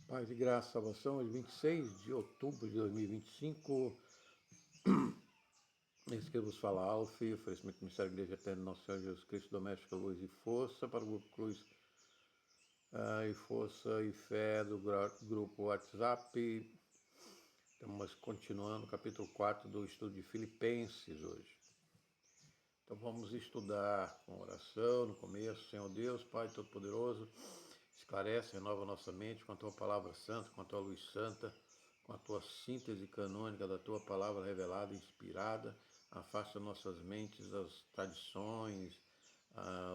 Paz e graça, salvação, hoje 26 de outubro de 2025. Esse que vos fala, Alf, oferecimento do Ministério da Igreja Eterna, Nosso Senhor Jesus Cristo, Doméstica, Luz e Força, para o Grupo Cruz e Força e Fé do Grupo WhatsApp. Estamos continuando o capítulo 4 do estudo de Filipenses hoje. Então vamos estudar com oração no começo. Senhor Deus, Pai Todo-Poderoso, esclarece, renova nossa mente com a Tua Palavra Santa, com a Tua luz santa, com a Tua síntese canônica da Tua Palavra revelada, inspirada. Afasta nossas mentes das tradições,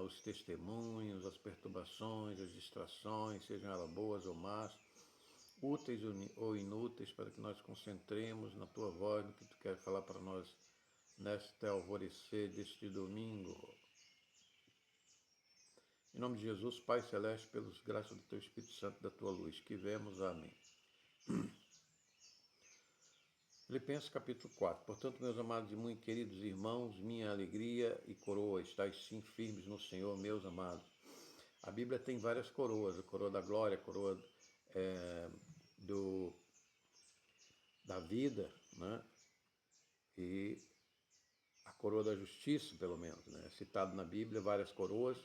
os testemunhos, as perturbações, as distrações, sejam elas boas ou más, úteis ou inúteis, para que nós concentremos na Tua voz, no que Tu quer falar para nós neste alvorecer deste domingo. Em nome de Jesus, Pai Celeste, pelas graças do Teu Espírito Santo, da Tua luz, que vemos. Amém. Filipenses capítulo 4. Portanto, meus amados e muito queridos irmãos, minha alegria e coroa, estáis sim firmes no Senhor, meus amados. A Bíblia tem várias coroas, a coroa da glória, a coroa da vida, né? E a coroa da justiça, pelo menos, né? Citado na Bíblia várias coroas,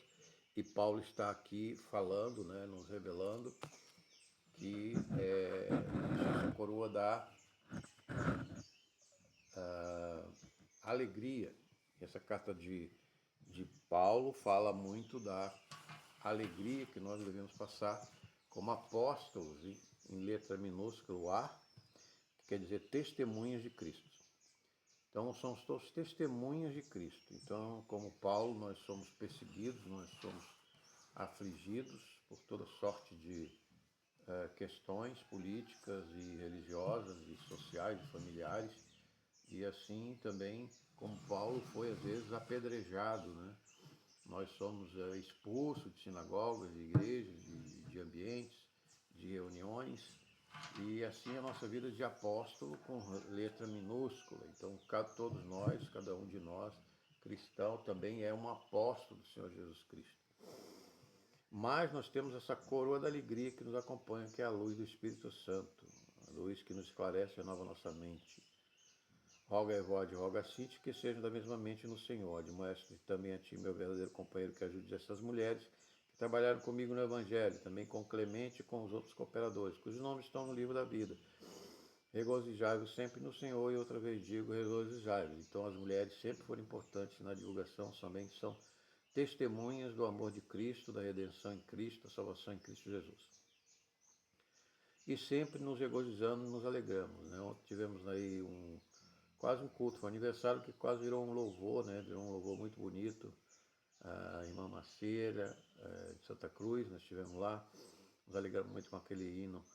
e Paulo está aqui falando, né? Nos revelando que essa coroa da alegria. Essa carta de Paulo fala muito da alegria que nós devemos passar como apóstolos, em letra minúscula A, que quer dizer testemunhas de Cristo. Então, somos todos testemunhas de Cristo. Então, como Paulo, nós somos perseguidos, nós somos afligidos por toda sorte de questões políticas e religiosas e sociais e familiares. E assim também, como Paulo foi às vezes apedrejado, né? Nós somos expulsos de sinagogas, de igrejas, de ambientes, de reuniões, e assim a nossa vida de apóstolo com letra minúscula. Então, todos nós, cada um de nós, cristão, também é um apóstolo do Senhor Jesus Cristo. Mas nós temos essa coroa da alegria que nos acompanha, que é a luz do Espírito Santo, a luz que nos esclarece e renova nossa mente. Roga a Evode, roga a Cite, que sejam da mesma mente no Senhor. Admoesto também a ti, meu verdadeiro companheiro, que ajude essas mulheres que trabalharam comigo no Evangelho, também com Clemente e com os outros cooperadores, cujos nomes estão no livro da vida. Regozijai-vos sempre no Senhor, e outra vez digo, regozijai-vos. Então as mulheres sempre foram importantes na divulgação, também são testemunhas do amor de Cristo, da redenção em Cristo, da salvação em Cristo Jesus. E sempre nos regozijamos, nos alegramos. Né? Ontem tivemos aí quase um culto, foi um aniversário que quase virou um louvor, né? Virou um louvor muito bonito. A irmã Maceira, de Santa Cruz, nós estivemos lá, nos alegramos muito com aquele hino,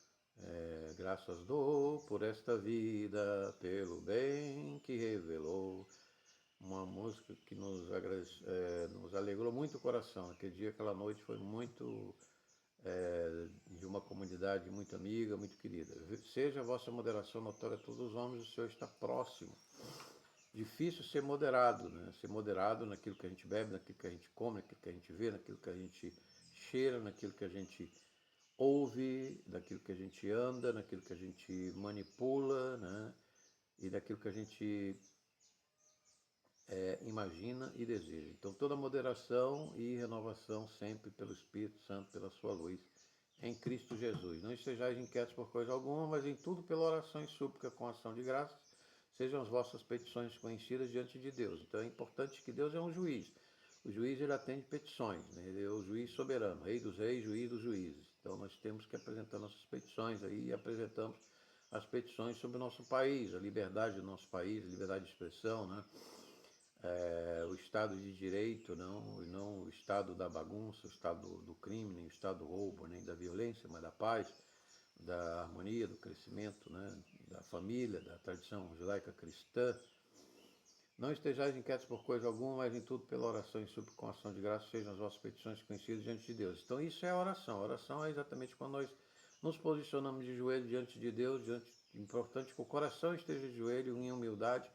graças dou por esta vida, pelo bem que revelou. Uma música que nos alegrou muito o coração. Aquele dia, aquela noite foi muito de uma comunidade muito amiga, muito querida. Seja a vossa moderação notória a todos os homens, o Senhor está próximo. Difícil ser moderado, né? Ser moderado naquilo que a gente bebe, naquilo que a gente come, naquilo que a gente vê, naquilo que a gente cheira, naquilo que a gente ouve, naquilo que a gente anda, naquilo que a gente manipula, né? E naquilo que a gente imagina e deseja. Então toda moderação e renovação sempre pelo Espírito Santo, pela sua luz, em Cristo Jesus. Não estejais inquietos por coisa alguma, mas em tudo pela oração e súplica com ação de graças, sejam as vossas petições conhecidas diante de Deus. Então é importante que Deus é um juiz. O juiz ele atende petições, né? Ele é o juiz soberano, rei dos reis, juiz dos juízes. Então nós temos que apresentar nossas petições aí e apresentamos as petições sobre o nosso país, a liberdade do nosso país, a liberdade de expressão, né? O Estado de Direito, não o Estado da bagunça, o Estado do crime, nem o Estado do roubo, nem da violência, mas da paz, da harmonia, do crescimento, né, da família, da tradição judaica cristã. Não estejais inquietos por coisa alguma, mas em tudo pela oração e súplica com ação de graça sejam as vossas petições conhecidas diante de Deus. Então isso é a oração. A oração é exatamente quando nós nos posicionamos de joelho diante de Deus, importante que o coração esteja de joelho em humildade,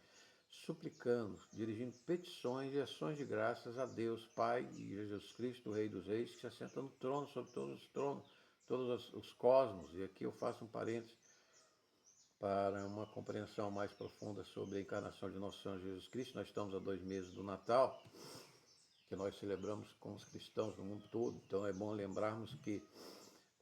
suplicando, dirigindo petições e ações de graças a Deus, Pai e Jesus Cristo, Rei dos Reis, que se assenta no trono, sobre todos os tronos, todos os cosmos. E aqui eu faço um parênteses para uma compreensão mais profunda sobre a encarnação de Nosso Senhor Jesus Cristo. Nós estamos a 2 meses do Natal, que nós celebramos com os cristãos no mundo todo. Então é bom lembrarmos que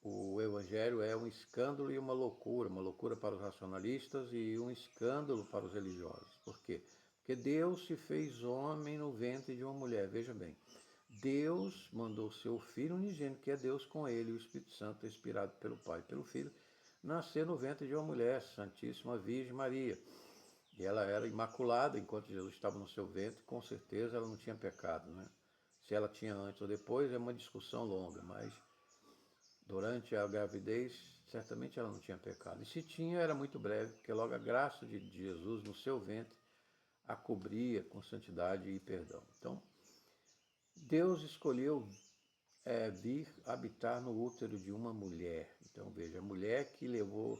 o Evangelho é um escândalo e uma loucura para os racionalistas e um escândalo para os religiosos. Por quê? Porque Deus se fez homem no ventre de uma mulher. Veja bem, Deus mandou seu Filho unigênito, que é Deus com ele, o Espírito Santo, inspirado pelo Pai e pelo Filho, nascer no ventre de uma mulher, Santíssima Virgem Maria. E ela era imaculada enquanto Jesus estava no seu ventre, com certeza ela não tinha pecado, né? Se ela tinha antes ou depois é uma discussão longa, mas durante a gravidez, certamente ela não tinha pecado. E se tinha, era muito breve, porque logo a graça de Jesus no seu ventre a cobria com santidade e perdão. Então, Deus escolheu vir habitar no útero de uma mulher. Então, veja, a mulher que levou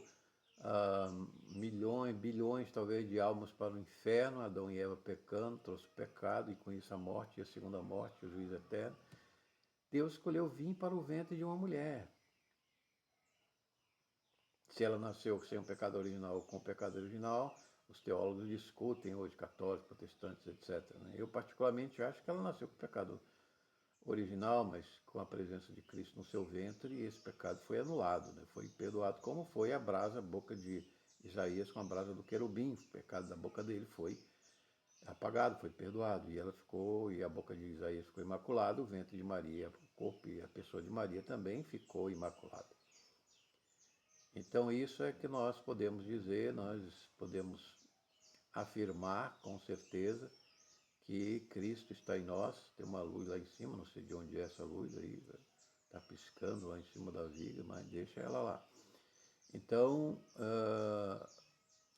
milhões, bilhões talvez de almas para o inferno, Adão e Eva pecando, trouxe o pecado e com isso a morte e a segunda morte, o juízo eterno. Deus escolheu vir para o ventre de uma mulher. Se ela nasceu sem um pecado original ou com um pecado original, os teólogos discutem hoje, católicos, protestantes, etc. Eu particularmente acho que ela nasceu com pecado original, mas com a presença de Cristo no seu ventre, esse pecado foi anulado, foi perdoado, como foi a brasa, a boca de Isaías com a brasa do querubim. O pecado da boca dele foi apagado, foi perdoado, e ela ficou, e a boca de Isaías ficou imaculada, o ventre de Maria, o corpo e a pessoa de Maria também ficou imaculado. Então isso é que nós podemos dizer, nós podemos afirmar com certeza que Cristo está em nós. Tem uma luz lá em cima, não sei de onde é essa luz aí, está piscando lá em cima da viga, mas deixa ela lá. Então,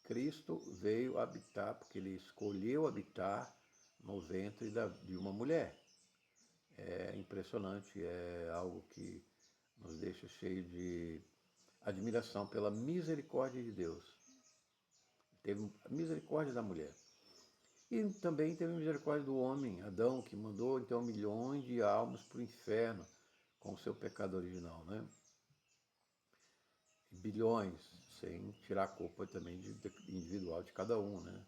Cristo veio habitar, porque ele escolheu habitar no ventre de uma mulher. É impressionante, é algo que nos deixa cheio de admiração pela misericórdia de Deus. Teve misericórdia da mulher. E também teve misericórdia do homem, Adão, que mandou então milhões de almas para o inferno com o seu pecado original, né? Bilhões, sem tirar a culpa também individual de cada um, né?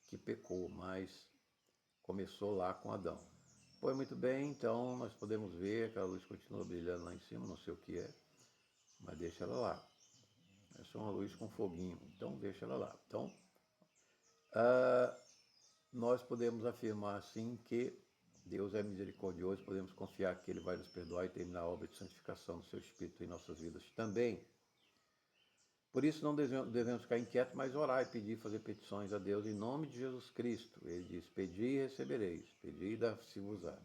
Que pecou, mas começou lá com Adão. Pois muito bem, então nós podemos ver que a luz continua brilhando lá em cima, não sei o que é, mas deixa ela lá. É só uma luz com foguinho, então deixa ela lá. Então, nós podemos afirmar assim que Deus é misericordioso, podemos confiar que Ele vai nos perdoar e terminar a obra de santificação do seu Espírito em nossas vidas também. Por isso não devemos ficar inquietos, mas orar e pedir, fazer petições a Deus em nome de Jesus Cristo. Ele diz, pedi e recebereis, pedi e dá-se-vos-á.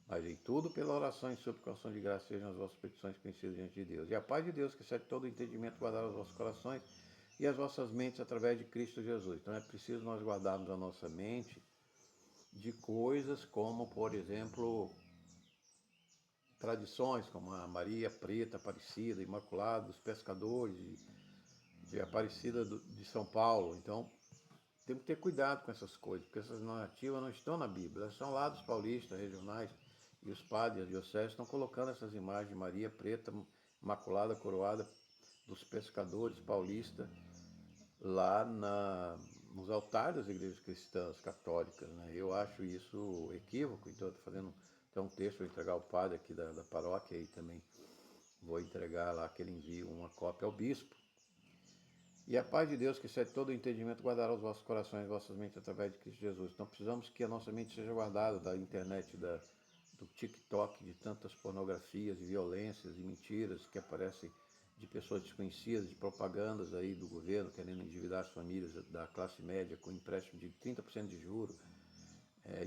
Mas em tudo, pela oração e suplicação de graça, sejam as vossas petições conhecidas diante de Deus. E a paz de Deus, que excede todo o entendimento, guardará os vossos corações e as vossas mentes através de Cristo Jesus. Então é preciso nós guardarmos a nossa mente de coisas como, por exemplo, tradições como a Maria Preta, Aparecida, Imaculada, os pescadores de Aparecida de São Paulo. Então temos que ter cuidado com essas coisas, porque essas narrativas não estão na Bíblia, elas são lá dos paulistas, regionais, e os padres, as dioceses, estão colocando essas imagens de Maria Preta, Imaculada, Coroada, dos pescadores paulistas, lá nos altares das igrejas cristãs, católicas. Eu acho isso equívoco, então estou fazendo um texto, vou entregar ao padre aqui da paróquia e também vou entregar lá que ele envie uma cópia ao bispo. E a paz de Deus, que excede todo o entendimento, guardará os vossos corações e vossas mentes através de Cristo Jesus. Então precisamos que a nossa mente seja guardada da internet, do TikTok, de tantas pornografias e violências e mentiras que aparecem de pessoas desconhecidas, de propagandas aí do governo querendo endividar as famílias da classe média com empréstimo de 30% de juros,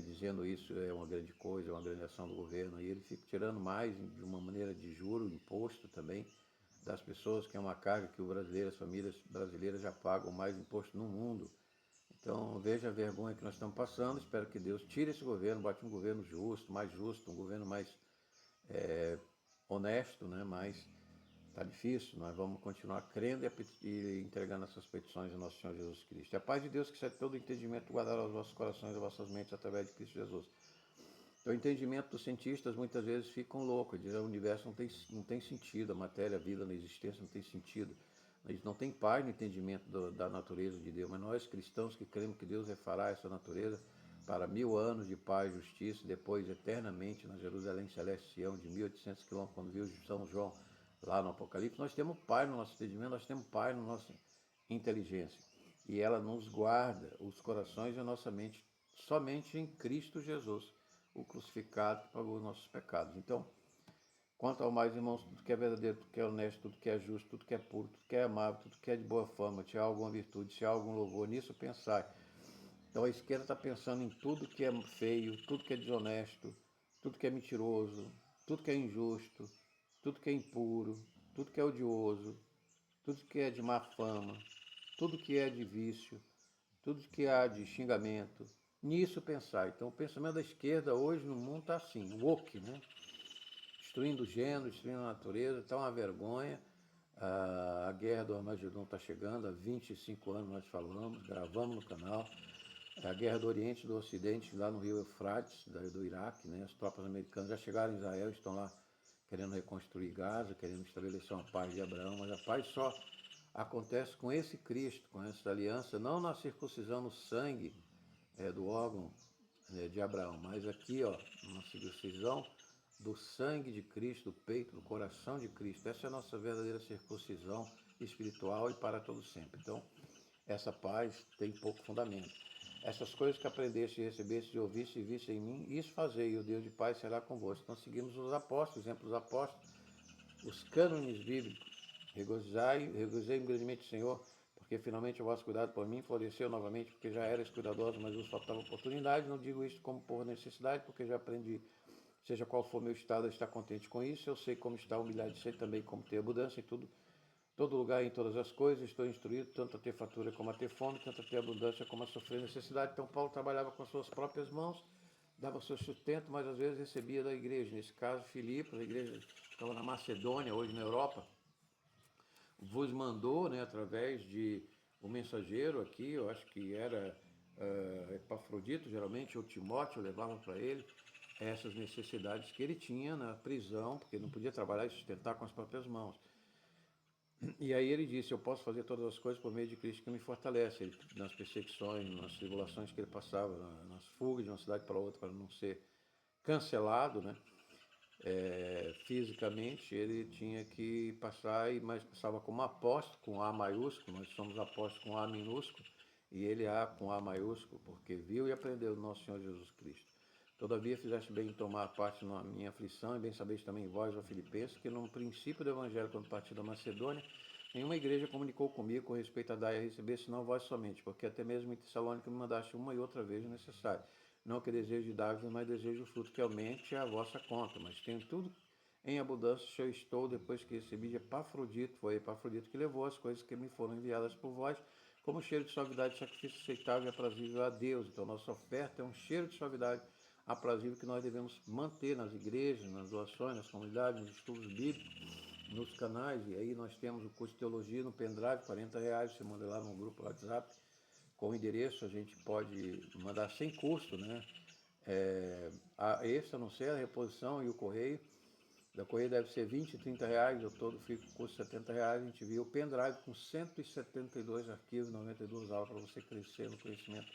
dizendo isso é uma grande coisa, é uma grande ação do governo, e ele fica tirando mais de uma maneira de juro, imposto também, das pessoas, que é uma carga que as famílias brasileiras já pagam mais imposto no mundo. Então veja a vergonha que nós estamos passando. Espero que Deus tire esse governo, bote um governo justo, um governo mais honesto, né? Mas está difícil, nós vamos continuar crendo e entregando essas petições ao nosso Senhor Jesus Cristo. E a paz de Deus, que excede todo o entendimento, guardará os vossos corações e as vossas mentes através de Cristo Jesus. Então, o entendimento dos cientistas muitas vezes ficam loucos, dizem que o universo não tem sentido, a matéria, a vida na existência não tem sentido. Eles não têm paz no entendimento da natureza de Deus, mas nós cristãos que cremos que Deus refará essa natureza para 1000 anos de paz e justiça, depois eternamente na Jerusalém Celestial de 1800 quilômetros, quando viu São João lá no Apocalipse, nós temos paz no nosso entendimento, nós temos paz na nossa inteligência. E ela nos guarda os corações e a nossa mente somente em Cristo Jesus, o crucificado que pagou os nossos pecados. Então, quanto ao mais, irmãos, tudo que é verdadeiro, tudo que é honesto, tudo que é justo, tudo que é puro, tudo que é amável, tudo que é de boa fama, se há alguma virtude, se há algum louvor, nisso pensai. Então a esquerda está pensando em tudo que é feio, tudo que é desonesto, tudo que é mentiroso, tudo que é injusto, tudo que é impuro, tudo que é odioso, tudo que é de má fama, tudo que é de vício, tudo que há de xingamento. Nisso pensar. Então o pensamento da esquerda hoje no mundo está assim, woke, né? Destruindo o gênero, destruindo a natureza, está uma vergonha. A guerra do Armagedon está chegando, há 25 anos nós falamos, gravamos no canal. A guerra do Oriente e do Ocidente, lá no rio Eufrates, do Iraque, né? As tropas americanas já chegaram em Israel, estão lá querendo reconstruir Gaza, querendo estabelecer uma paz de Abraão, mas a paz só acontece com esse Cristo, com essa aliança, não na circuncisão no sangue do órgão de Abraão, mas aqui, ó, na circuncisão do sangue de Cristo, do peito, do coração de Cristo. Essa é a nossa verdadeira circuncisão espiritual e para todo sempre. Então, essa paz tem pouco fundamento. Essas coisas que aprendeste e recebeste e ouviste e viste em mim, isso fazei, e o Deus de paz será convosco. Então seguimos os apóstolos, exemplo dos apóstolos, os cânones bíblicos. Regozijai-me grandemente, Senhor, porque finalmente o vosso cuidado por mim floresceu novamente, porque já eras cuidadoso, mas vos faltava oportunidade. Não digo isto como por necessidade, porque já aprendi, seja qual for meu estado, a estar contente com isso. Eu sei como está humilhado, sei também como ter abundância em tudo, todo lugar e em todas as coisas. Estou instruído tanto a ter fartura como a ter fome, tanto a ter abundância como a sofrer necessidade. Então Paulo trabalhava com as suas próprias mãos, dava seu sustento, mas às vezes recebia da igreja. Nesse caso, Filipos, a igreja que estava na Macedônia, hoje na Europa, vos mandou, né, através de um mensageiro aqui, eu acho que era Epafrodito, geralmente, ou Timóteo, levava para ele essas necessidades que ele tinha na prisão, porque ele não podia trabalhar e sustentar com as próprias mãos. E aí ele disse, eu posso fazer todas as coisas por meio de Cristo que me fortalece. Ele, nas perseguições, nas tribulações que ele passava, nas fugas de uma cidade para outra, para não ser cancelado, né? Fisicamente, ele tinha que passar, mas passava como apóstolo, com A maiúsculo, nós somos apóstolos com A minúsculo, e ele A com A maiúsculo, porque viu e aprendeu do nosso Senhor Jesus Cristo. Todavia fizeste bem em tomar parte na minha aflição, e bem sabeis também vós, ó Filipenses, que no princípio do Evangelho, quando parti da Macedônia, nenhuma igreja comunicou comigo com respeito a dar e a receber, senão vós somente, porque até mesmo em Tessalônica me mandaste uma e outra vez necessário. Não que desejo de dar-vos, mas desejo o fruto que aumente a vossa conta, mas tenho tudo em abundância, eu estou, depois que recebi de Epafrodito, foi Epafrodito que levou as coisas que me foram enviadas por vós, como cheiro de suavidade, sacrifício aceitável e aprazível a Deus. Então, nossa oferta é um cheiro de suavidade aprazível que nós devemos manter nas igrejas, nas doações, nas comunidades, nos estudos bíblicos, nos canais. E aí nós temos o curso de teologia no pendrive, R$40, você manda lá no grupo WhatsApp, com o endereço a gente pode mandar sem custo, né? Esse, a não ser a reposição e o correio. Da correia deve ser 20, 30 reais, eu todo fico com 70 reais. A gente viu o pendrive com 172 arquivos, 92 aulas para você crescer no conhecimento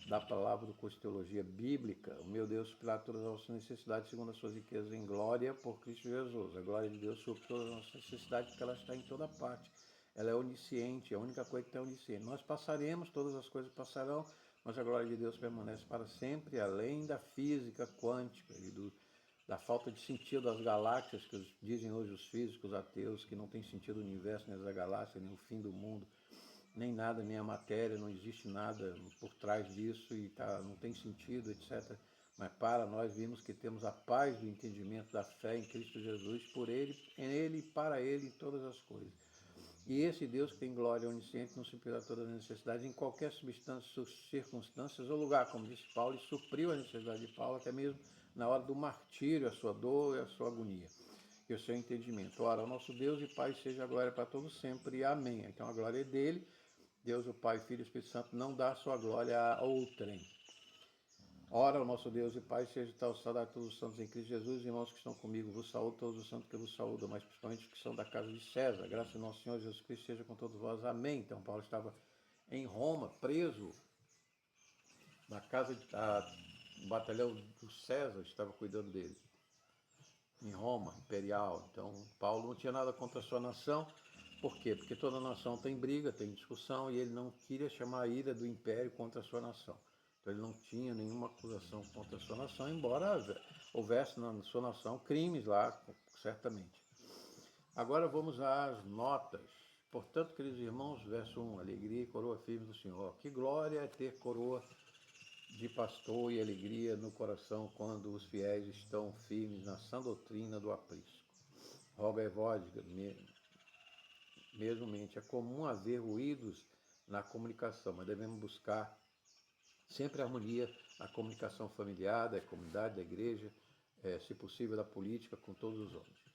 da palavra do curso de teologia bíblica. O meu Deus suprirá todas as nossas necessidades segundo as suas riquezas em glória por Cristo Jesus. A glória de Deus supre todas as nossas necessidades porque ela está em toda parte. Ela é onisciente, é a única coisa que está onisciente. Nós passaremos, todas as coisas passarão, mas a glória de Deus permanece para sempre, além da física quântica e da falta de sentido das galáxias, que dizem hoje os físicos ateus, que não tem sentido o universo, nem as galáxias, nem o fim do mundo, nem nada, nem a matéria, não existe nada por trás disso e não tem sentido, etc. Mas para nós vimos que temos a paz do entendimento da fé em Cristo Jesus, por Ele, em Ele e para Ele em todas as coisas. E esse Deus que tem glória onisciente não suprirá todas as necessidades em qualquer substância, circunstâncias ou lugar, como disse Paulo, e supriu a necessidade de Paulo até mesmo na hora do martírio, a sua dor e a sua agonia e o seu entendimento. Ora, o nosso Deus e Pai seja a glória para todos sempre. Amém. Então a glória é dele. Deus, o Pai, Filho e Espírito Santo não dá a sua glória a outrem. Ora, o nosso Deus e Pai, seja tal saudade a todos os santos em Cristo Jesus, irmãos que estão comigo. Vos saúdo todos os santos que vos saúdam, mas principalmente os que são da casa de César. Graças ao nosso Senhor Jesus Cristo seja com todos vós. Amém. Então, Paulo estava em Roma, preso, na casa do batalhão do César, estava cuidando dele. Em Roma, imperial. Então, Paulo não tinha nada contra a sua nação. Por quê? Porque toda nação tem briga, tem discussão, e ele não queria chamar a ira do império contra a sua nação. Então, ele não tinha nenhuma acusação contra a sua nação, embora houvesse na sua nação crimes lá, certamente. Agora vamos às notas. Portanto, queridos irmãos, verso 1, alegria e coroa firme do Senhor. Que glória é ter coroa de pastor e alegria no coração quando os fiéis estão firmes na sã doutrina do aprisco. Roga e vodka, mesmomente, é comum haver ruídos na comunicação, mas devemos buscar sempre harmonia na comunicação familiar, da comunidade, da igreja, se possível da política, com todos os homens.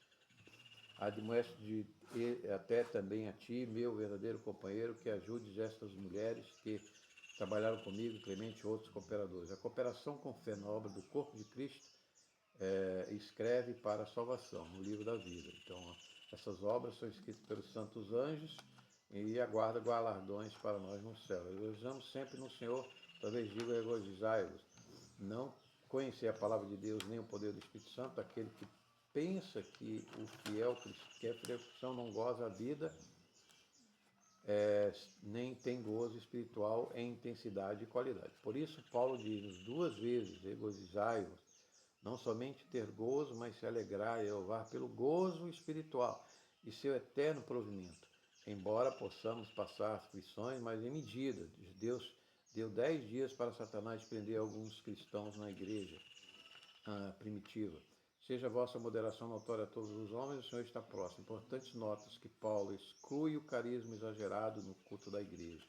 Admoesto até também a ti, meu verdadeiro companheiro, que ajudes estas mulheres que trabalharam comigo, Clemente e outros cooperadores. A cooperação com fé na obra do corpo de Cristo escreve para a salvação, no livro da vida. Então, essas obras são escritas pelos santos anjos e aguardam galardões para nós no céu. Regozijamos sempre no Senhor, talvez diga regozijai-vos. Não conhecer a palavra de Deus nem o poder do Espírito Santo, aquele que pensa que o fiel que é cristão não goza a vida, nem tem gozo espiritual em intensidade e qualidade. Por isso, Paulo diz 2 vezes, regozijai-vos, não somente ter gozo, mas se alegrar e louvar pelo gozo espiritual e seu eterno provimento. Embora possamos passar aflições, mas em medida. Deus deu 10 dias para Satanás prender alguns cristãos na igreja primitiva. Seja a vossa moderação notória a todos os homens, o Senhor está próximo. Importantes notas que Paulo exclui o carisma exagerado no culto da igreja.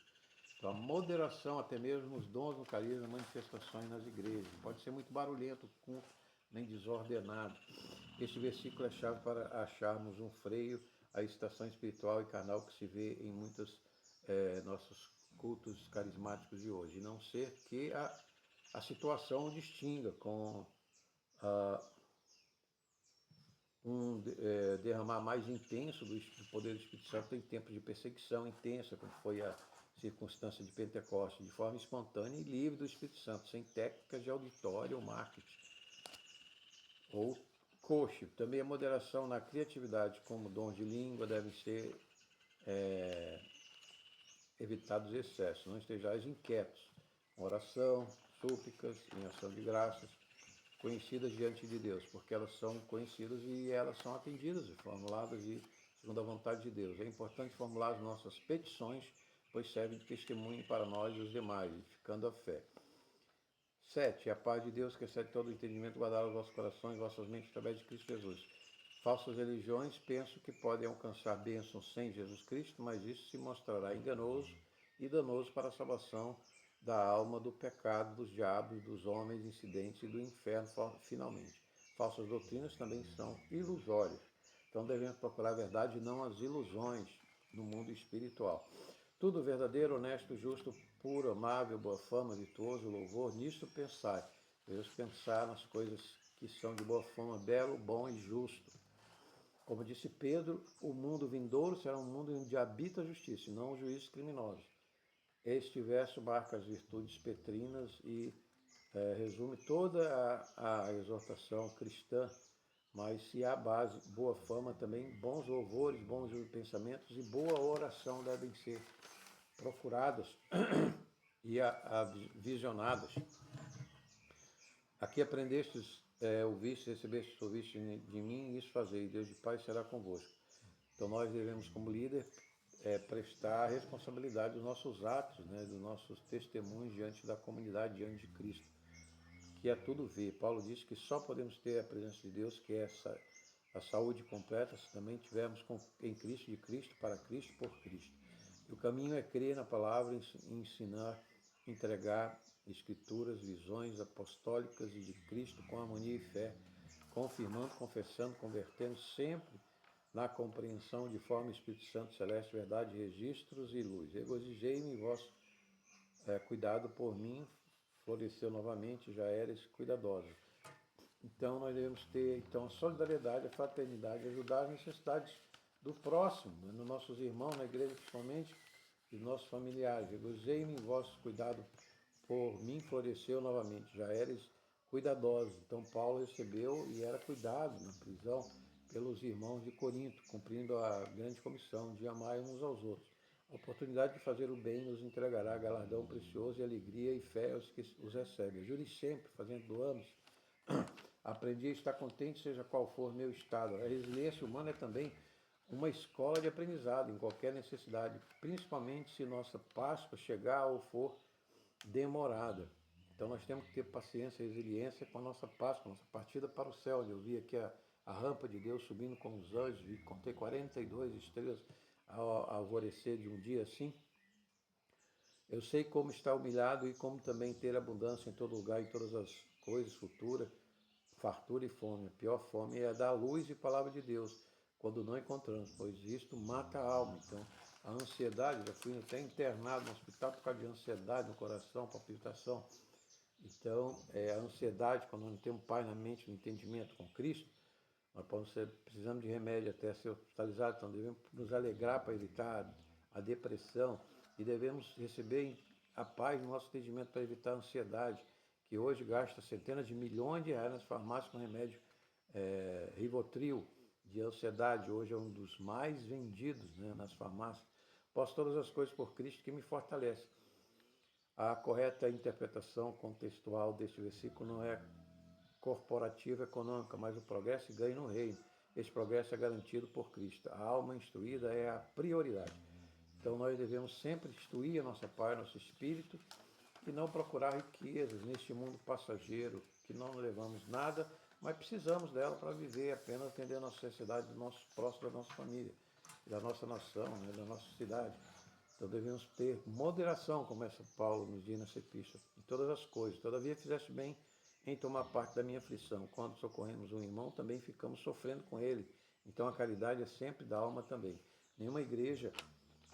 Então, a moderação, até mesmo os dons no carisma, manifestações nas igrejas. Pode ser muito barulhento o culto, nem desordenado. Este versículo é chave para acharmos um freio à excitação espiritual e carnal que se vê em muitos nossos cultos carismáticos de hoje. E não ser que a situação o distinga com derramar mais intenso do poder do Espírito Santo em tempos de perseguição intensa, como foi a circunstância de Pentecostes, de forma espontânea e livre do Espírito Santo, sem técnicas de auditório ou marketing. Ou coach. Também a moderação na criatividade, como dons de língua, devem ser evitados excessos. Não estejais inquietos. Oração, súplicas, em ação de graças, conhecidas diante de Deus, porque elas são conhecidas e elas são atendidas e formuladas segundo a vontade de Deus. É importante formular as nossas petições, pois servem de testemunho para nós e os demais, edificando a fé. 7. A paz de Deus, que excede todo o entendimento, guardará os vossos corações e vossas mentes através de Cristo Jesus. Falsas religiões pensam que podem alcançar bênçãos sem Jesus Cristo, mas isso se mostrará enganoso e danoso para a salvação da alma, do pecado, dos diabos, dos homens, incidentes e do inferno, finalmente. Falsas doutrinas também são ilusórias. Então devemos procurar a verdade e não as ilusões no mundo espiritual. Tudo verdadeiro, honesto, justo, puro, amável, boa fama, virtuoso, louvor, nisso pensai. Devemos pensar nas coisas que são de boa fama, belo, bom e justo. Como disse Pedro, o mundo vindouro será um mundo onde habita a justiça, e não os juízos criminosos. Este verso marca as virtudes petrinas e resume toda a exortação cristã, mas se há base, boa fama também, bons louvores, bons pensamentos e boa oração devem ser procuradas e visionadas. Aqui aprendestes, ouviste, recebeste, ouviste de mim, e isso fazei, Deus de paz será convosco. Então nós devemos, como líder, prestar responsabilidade dos nossos atos, dos nossos testemunhos diante da comunidade, diante de Cristo, que é tudo ver. Paulo diz que só podemos ter a presença de Deus, que é a saúde completa, se também tivermos em Cristo, de Cristo, para Cristo, por Cristo. E o caminho é crer na palavra, ensinar, entregar escrituras, visões apostólicas e de Cristo com harmonia e fé, confirmando, confessando, convertendo sempre na compreensão de forma Espírito Santo Celeste, verdade, registros e luz. Regozijei-me em vosso cuidado por mim, floresceu novamente, já eres cuidadosa. Então nós devemos ter a solidariedade, a fraternidade, ajudar as necessidades do próximo, né? Nos nossos irmãos, na igreja principalmente, e nossos familiares. Regozei-me em vosso cuidado por mim, floresceu novamente, já eres cuidadosos. Então Paulo recebeu e era cuidado na prisão pelos irmãos de Corinto, cumprindo a grande comissão de amar uns aos outros. A oportunidade de fazer o bem nos entregará galardão precioso e alegria e fé aos que os recebem. Ajude sempre, fazendo doamos. Aprendi a estar contente, seja qual for meu estado. A resiliência humana é também uma escola de aprendizado em qualquer necessidade, principalmente se nossa Páscoa chegar ou for demorada. Então nós temos que ter paciência e resiliência com a nossa Páscoa, nossa partida para o céu. Eu vi aqui a rampa de Deus subindo com os anjos, e contei 42 estrelas ao alvorecer de um dia assim. Eu sei como estar humilhado e como também ter abundância em todo lugar, em todas as coisas futuras, fartura e fome. A pior fome é a da luz e palavra de Deus, quando não encontramos, pois isto mata a alma. Então, a ansiedade, já fui até internado no hospital por causa de ansiedade no coração, palpitação. Então, a ansiedade, quando não temos paz na mente, no entendimento com Cristo, nós precisamos de remédio até ser hospitalizado, então devemos nos alegrar para evitar a depressão e devemos receber a paz no nosso entendimento para evitar a ansiedade, que hoje gasta centenas de milhões de reais nas farmácias com remédio Rivotril de ansiedade, hoje é um dos mais vendidos, né, nas farmácias. Posso todas as coisas por Cristo que me fortalece. A correta interpretação contextual deste versículo não é corporativa econômica, mas o progresso e ganho no reino. Esse progresso é garantido por Cristo. A alma instruída é a prioridade. Então nós devemos sempre instruir a nossa paz, nosso espírito, e não procurar riquezas neste mundo passageiro, que não levamos nada, mas precisamos dela para viver, apenas atender a nossa necessidade do nosso próximo, da nossa família, da nossa nação, né, da nossa cidade. Então devemos ter moderação, como essa Paulo nos diz nessa epístola, em todas as coisas. Todavia fizeste bem em tomar parte da minha aflição. Quando socorremos um irmão, também ficamos sofrendo com ele. Então a caridade é sempre da alma também. Nenhuma igreja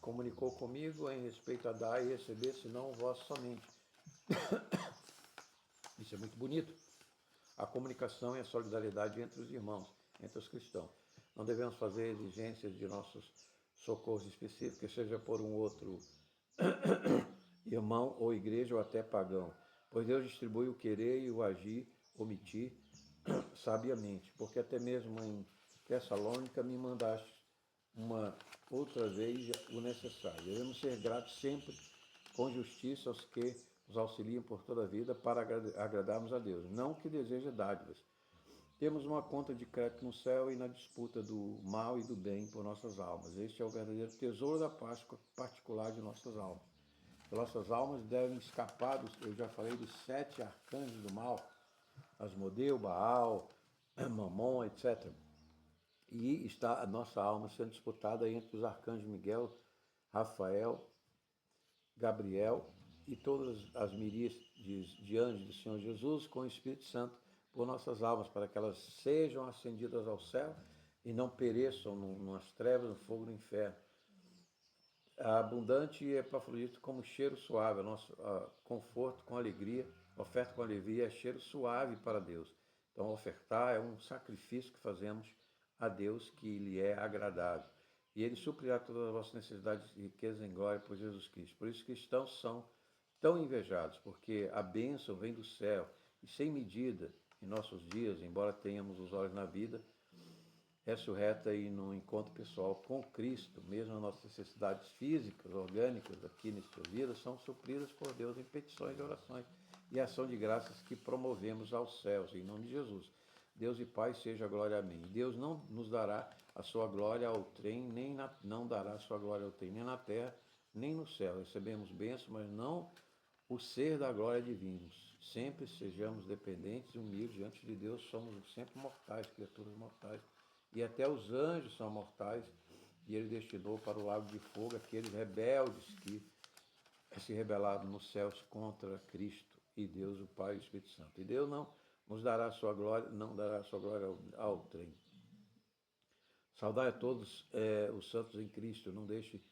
comunicou comigo em respeito a dar e receber, senão vós somente. Isso é muito bonito. A comunicação e a solidariedade entre os irmãos, entre os cristãos. Não devemos fazer exigências de nossos socorros específicos, seja por um outro irmão ou igreja ou até pagão, pois Deus distribui o querer e o agir, omitir, sabiamente, porque até mesmo em Tessalônica me mandaste uma outra vez o necessário. Devemos ser gratos sempre com justiça aos que nos auxiliam por toda a vida para agradarmos a Deus, não que deseja dádivas. Temos uma conta de crédito no céu e na disputa do mal e do bem por nossas almas. Este é o verdadeiro tesouro da Páscoa particular de nossas almas. Nossas almas devem escapar eu já falei dos 7 arcanjos do mal, Asmodeu, Baal, Mamon, etc. E está a nossa alma sendo disputada entre os arcanjos Miguel, Rafael, Gabriel e todas as miríades de anjos do Senhor Jesus com o Espírito Santo por nossas almas, para que elas sejam ascendidas ao céu e não pereçam nas trevas, no fogo do inferno. A abundante e epafrodito como cheiro suave, nosso conforto com alegria, oferta com alegria é cheiro suave para Deus. Então, ofertar é um sacrifício que fazemos a Deus que lhe é agradável. E Ele suprirá todas as vossas necessidades e riquezas em glória por Jesus Cristo. Por isso, cristãos são tão invejados, porque a bênção vem do céu e sem medida em nossos dias, embora tenhamos os olhos na vida, ressurreta e no encontro pessoal com Cristo, mesmo as nossas necessidades físicas, orgânicas aqui nesta vida, são supridas por Deus em petições e orações e ação de graças que promovemos aos céus, em nome de Jesus. Deus e Pai, seja a glória a mim. Deus não nos dará a sua glória ao trem, não dará a sua glória ao trem, nem na terra, nem no céu. Recebemos bênçãos, mas não o ser da glória divina. Sempre sejamos dependentes e humildes diante de Deus, somos sempre mortais, criaturas mortais. E até os anjos são mortais, e ele destinou para o lago de fogo aqueles rebeldes que se rebelaram nos céus contra Cristo e Deus, o Pai e o Espírito Santo. E Deus não nos dará a sua glória, não dará a sua glória ao trem. Saudai a todos os santos em Cristo, não deixe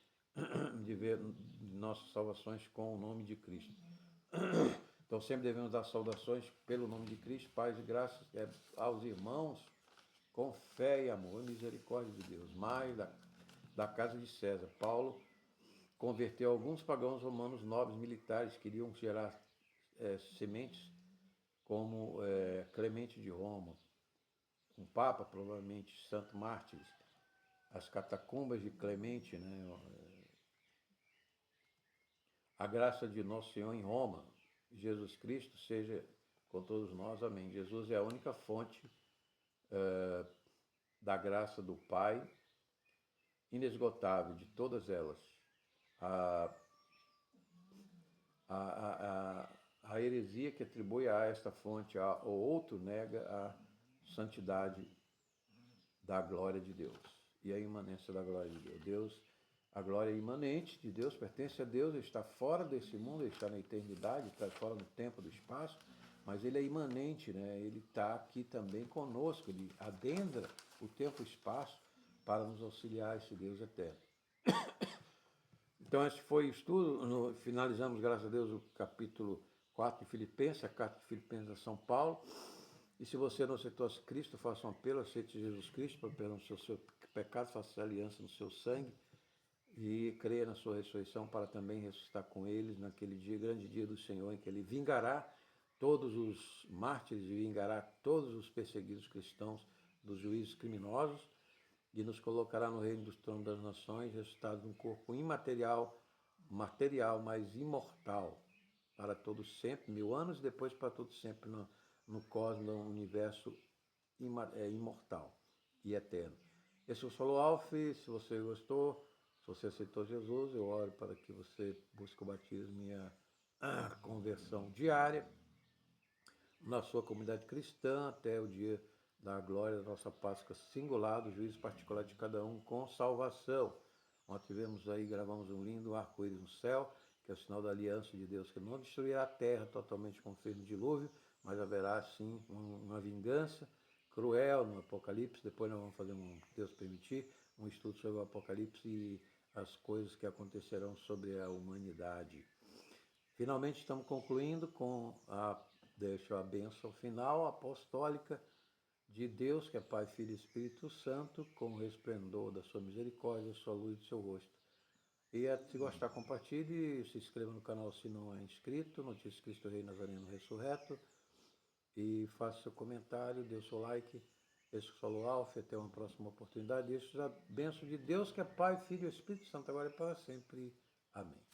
de ver nossas salvações com o nome de Cristo. Então sempre devemos dar saudações pelo nome de Cristo, paz e graças aos irmãos, com fé e amor e misericórdia de Deus, mais da casa de César. Paulo converteu alguns pagãos romanos nobres militares que queriam gerar sementes, como Clemente de Roma, um papa, provavelmente Santo Mártires, as catacumbas de Clemente, né? A graça de nosso Senhor em Roma, Jesus Cristo, seja com todos nós, amém. Jesus é a única fonte da graça do Pai, inesgotável de todas elas. A heresia que atribui a esta fonte ao outro nega a santidade da glória de Deus e a imanência da glória de Deus. A glória imanente de Deus pertence a Deus, ele está fora desse mundo, ele está na eternidade, está fora do tempo, do espaço, mas ele é imanente, né? Ele está aqui também conosco, ele adendra o tempo e o espaço para nos auxiliar, esse Deus eterno. Então esse foi o estudo, finalizamos, graças a Deus, o capítulo 4 de Filipenses, a carta de Filipenses a São Paulo. E se você não aceitou a Cristo, faça um apelo, aceite Jesus Cristo para perdão dos seus pecados, faça aliança no seu sangue e creia na sua ressurreição para também ressuscitar com eles naquele dia, grande dia do Senhor, em que ele vingará todos os mártires e vingará todos os perseguidos cristãos dos juízes criminosos e nos colocará no reino dos tronos das nações, ressuscitados num corpo imaterial, material, mas imortal, para todos sempre, 1000 anos, e depois para todos sempre no cosmos, no universo imortal e eterno. Esse é o Solo Alf. Se você gostou, se você aceitou Jesus, eu oro para que você busque o batismo e a conversão diária na sua comunidade cristã até o dia da glória da nossa Páscoa singular, do juízo particular de cada um com salvação. Nós tivemos aí, gravamos um lindo arco-íris no céu, que é o sinal da aliança de Deus, que não destruirá a terra totalmente como fez no dilúvio, mas haverá sim uma vingança cruel no Apocalipse. Depois nós vamos fazer, Deus permitir, um estudo sobre o Apocalipse e as coisas que acontecerão sobre a humanidade. Finalmente estamos concluindo com deixo a bênção final apostólica de Deus, que é Pai, Filho e Espírito Santo, com o resplendor da sua misericórdia, sua luz e seu rosto. E se gostar, compartilhe, se inscreva no canal se não é inscrito, Notícias Cristo Rei Nazareno Ressurreto, e faça seu comentário, dê o seu like. Esse é o Solo Alf, até uma próxima oportunidade. Deixo a bênção de Deus, que é Pai, Filho e Espírito Santo, agora e para sempre. Amém.